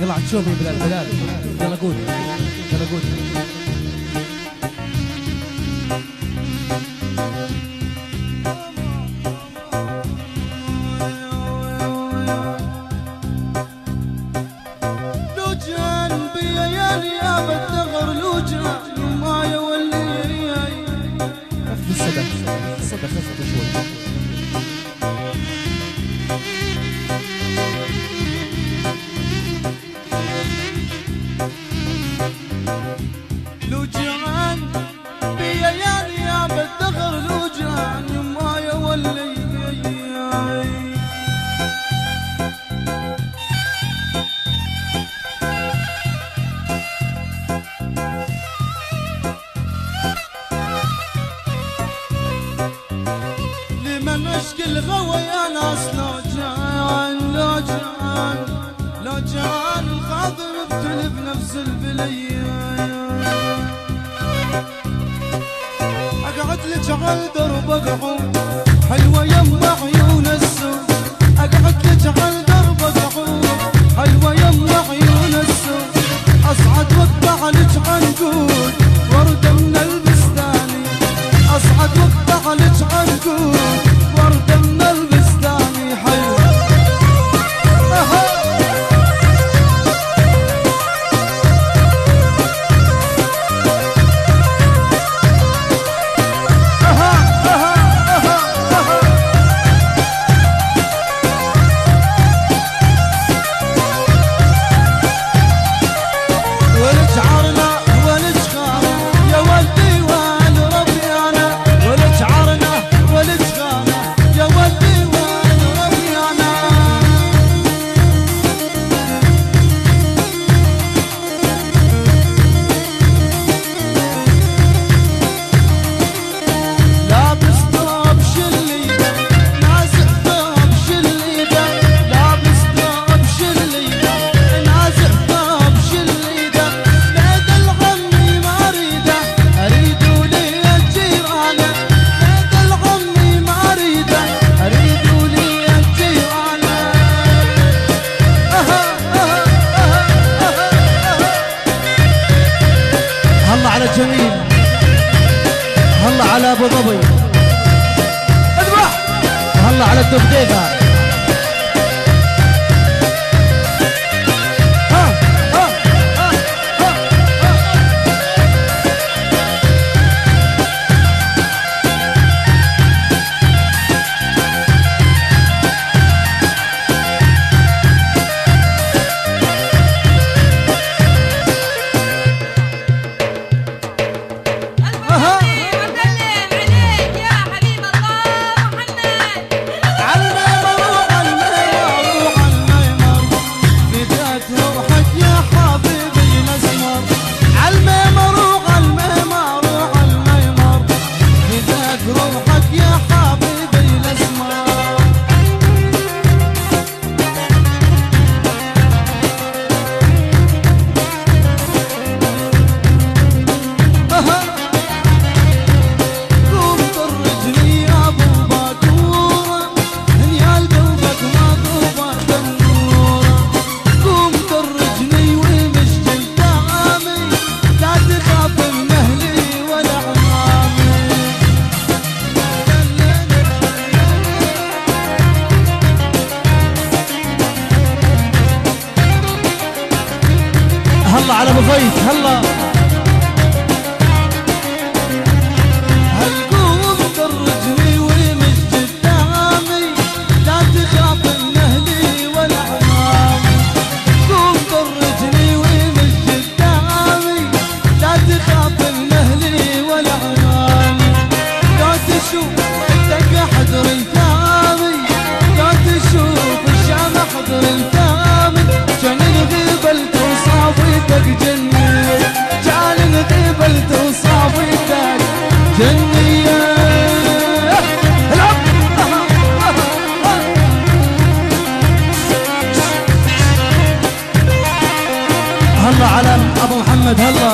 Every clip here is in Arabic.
طلعت شوفي بلال بلال، يلا قول يلا قول. لو جان بيا يا نياب الدغر، لو جان ما يولي الصدى الصدى خفت شوي. لو جان بيا يا نياب الدغر، لو جان ما يولي لمن اشكي الغوى يا ناس. لو جان لو جان لو جان الخاطر ابتلي بنفس البليه، اقعد لك على درب اقعد حلوه يما عيون السود، اقعد لك على درب اقعد حلوه يما عيون السود، اصعد واقطع لك عنقود ورده من البستاني، اصعد واقطع لك عنقود ورده من البستاني حلوه. جميل هلا على ابو ظبي، اذبح هلا على الدبديبه. هلا على ابو فيس هلا. هالقوم درجني ومش قدامي، لا تخاف من اهلي ولا عمامي، قوم درجني ومش قدامي، لا تخاف من اهلي ولا عمامي، لا تشوف عندك حضر الثامي، لا تشوف الشام حضر الثامي، كان انغبلت وصافيتك جنية، كان انغبلت وصافيتك جنية. هلا على ابو محمد هلا.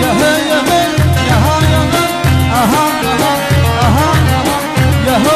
يا هي يا هي يا ها يا ها يا ها يا ها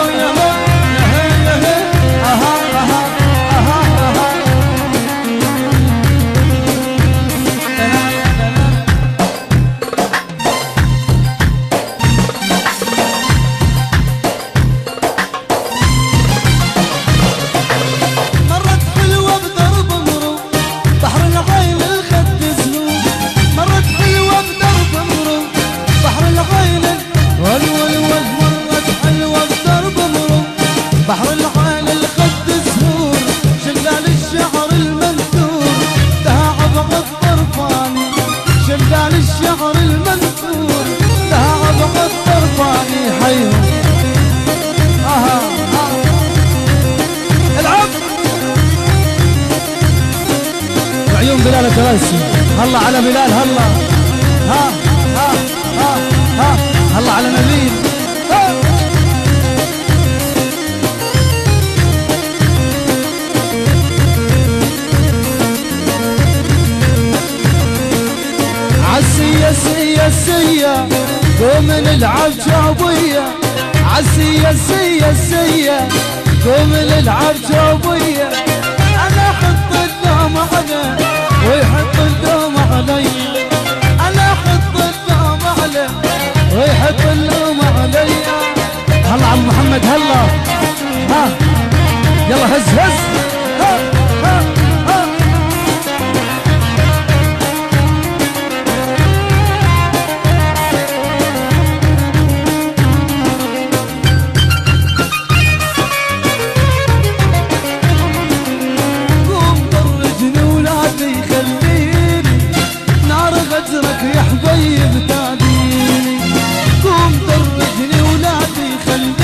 راسي. هلا على بلال، هلا ها ها ها ها، هلا على نبيل. عالسية سية سية قوم نلعب جابية. عالسية سية سية قوم نلعب جابية. انا احط اللوم عليه ويحط اللوم علي. انا احط اللوم عليه ويحط اللوم علي. هلا عم محمد، هلا ها، يلا هز هز. ها ها ها. قوم طرجني ولادي خليني نار غدرك يا حبيب تاديني. قوم طرجني ولادي خليني